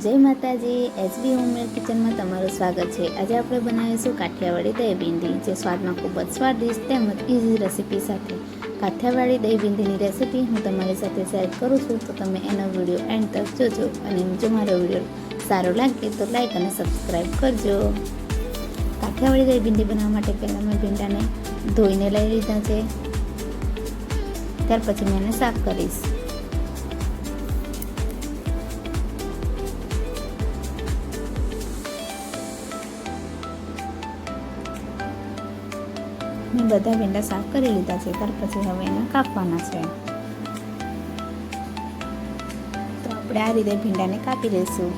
જય માતાજી, HB homemade કિચનમાં તમારું સ્વાગત છે। આજે આપણે બનાવીશું કાઠિયાવાડી દહીં ભીંડી, જે સ્વાદમાં ખૂબ જ સ્વાદિષ્ટ તેમજ ઇઝી રેસીપી સાથે। કાઠિયાવાડી દહીં ભીંડીની રેસીપી હું તમારી સાથે શેર કરું છું, તો તમે એનો વિડીયો એન્ડ તક જોજો। અને જો મારો વિડીયો સારો લાગે તો લાઈક અને સબસ્ક્રાઈબ કરજો। કાઠિયાવાડી દહીં ભીંડી બનાવવા માટે પહેલાં મેં ભીંડાને ધોઈને લઈ લીધા છે, ત્યાર પછી મેં એને સાફ કરીશ। મેં બધા ભીંડા સાફ કરી લીધા છે, ત્યાર પછી હવે એને કાપવાના છે। તો આપણે આ રીતે ભીંડાને કાપી લઈશું।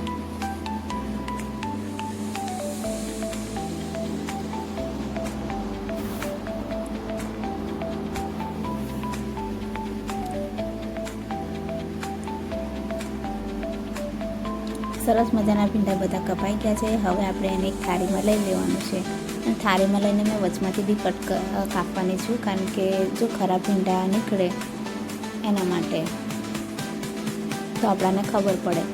સરસ મજાના ભીંડા બધા કપાઈ ગયા છે। હવે આપણે એને એક થાળીમાં લઈ લેવાનું છે। અને થાળીમાં લઈને મેં વચમાંથી બી કાપવાની છું, કારણ કે જો ખરાબ ભીંડા નીકળે એના માટે, તો આપણને ખબર પડે।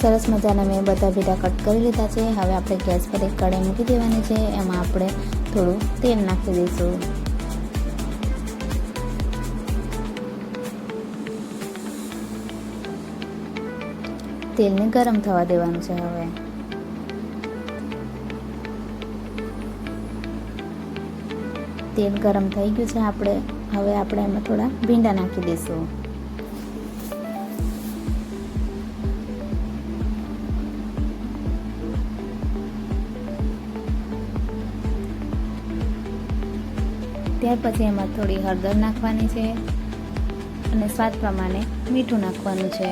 સરસ મજાના મેં બધા ભીંડા કટ કરી લીધા છે। હવે આપણે ગેસ પર એક કઢાઈ મૂકી દેવાની છે, એમાં આપણે થોડું તેલ નાખી દઈશું। તેલને ગરમ થવા દેવાનું છે। હવે તેલ ગરમ થઈ ગયું છે, હવે આપણે એમાં થોડા ભીંડા નાખી દઈશું। ત્યાર પછી એમાં થોડી હળદર નાખવાની છે અને સ્વાદ પ્રમાણે મીઠું નાખવાનું છે।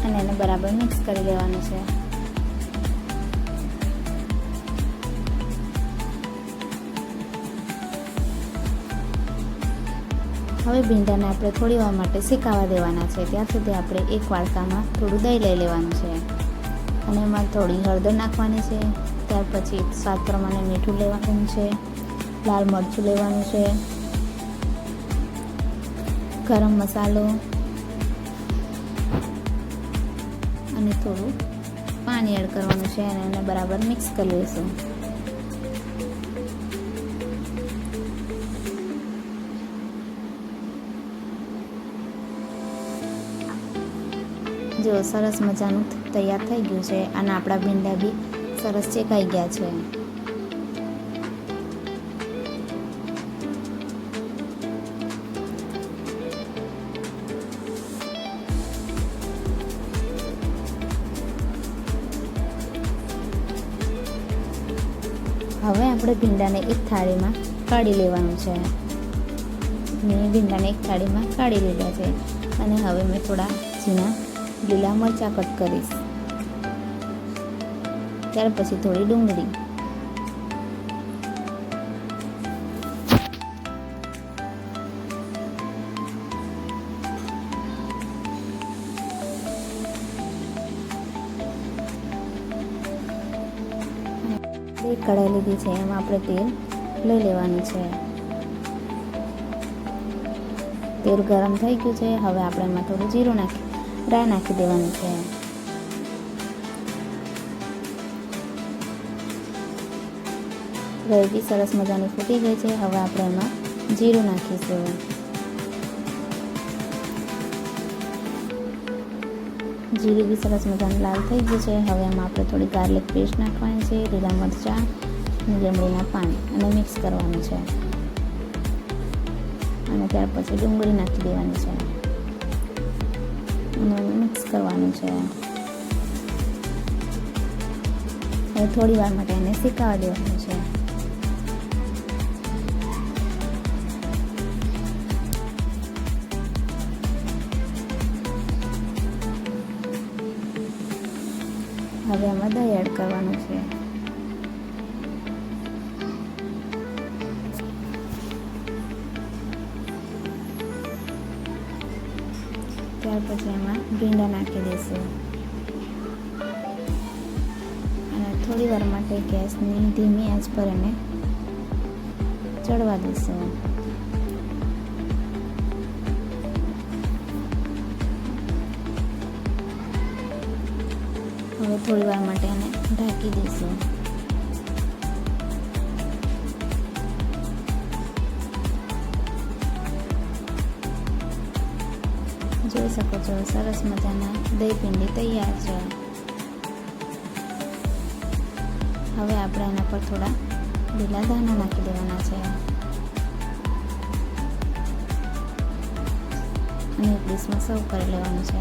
અને એને બરાબર મિક્સ કરી દેવાનું છે। હવે ભીંડાને આપણે થોડી વાર માટે શેકાવા દેવાના છે। ત્યાં સુધી આપણે એક વાડકામાં થોડું દહીં લઈ લેવાનું છે અને એમાં થોડી હળદર નાખવાની છે। ત્યાર પછી સ્વાદ પ્રમાણે મીઠું લેવાનું છે, લાલ મરચું લેવાનું છે, ગરમ મસાલો અને થોડું પાણી એડ કરવાનું છે અને એને બરાબર મિક્સ કરી લઈશું। જો સરસ મજાનું તૈયાર થઈ ગયું છે અને આપણા ભીંડા બી સરસ શેકાઈ ગયા છે। હવે આપણે ભીંડાને એક થાળીમાં કાઢી લેવાનું છે। મેં ભીંડાને એક થાળીમાં કાઢી લીધા છે અને હવે મેં થોડા ઝીણા લીલા મરચાં કટ કરીશ। ત્યાર પછી થોડી ડુંગળી, એક કઢાઈ લીધી છે, એમાં આપણે તેલ લઈ લેવાનું છે। તેલ ગરમ થઈ ગયું છે, હવે આપણે એમાં થોડું જીરું રાઈ નાખી દેવાનું છે। રાઈ બી સરસ મજાની ફૂટી ગઈ છે। હવે આપણે એમાં જીરું નાખીશું। જીરું બી સરસ મજાનું લાલ થઈ ગયું છે। હવે એમાં આપણે થોડી ગાર્લિક પેસ્ટ નાખવાની છે, લીલા મરચાં અને લીમડીના પાન, અને મિક્સ કરવાનું છે। અને ત્યાર પછી ડુંગળી નાખી દેવાની છે અને મિક્સ કરવાનું છે। હવે થોડી વાર માટે એને શેકાવા દેવાનું છે। હવે આમાં દહીં એડ કરવાનું છે. ત્યાર પછી એમાં ભીંડા નાખી દઈશું અને થોડી વાર માટે ગેસની ધીમી આંચ પર એને ચડવા દઈશું. હવે થોડી વાર માટે એને ઢાંકી દઈશું. જોઈ શકો છો સરસ મજાના દહીં ભીંડી તૈયાર છે. હવે આપણે એના પર થોડા લીલા ધાણા નાખી દેવાના છે અને એક ડીશમાં સર્વ કરી લેવાનું છે.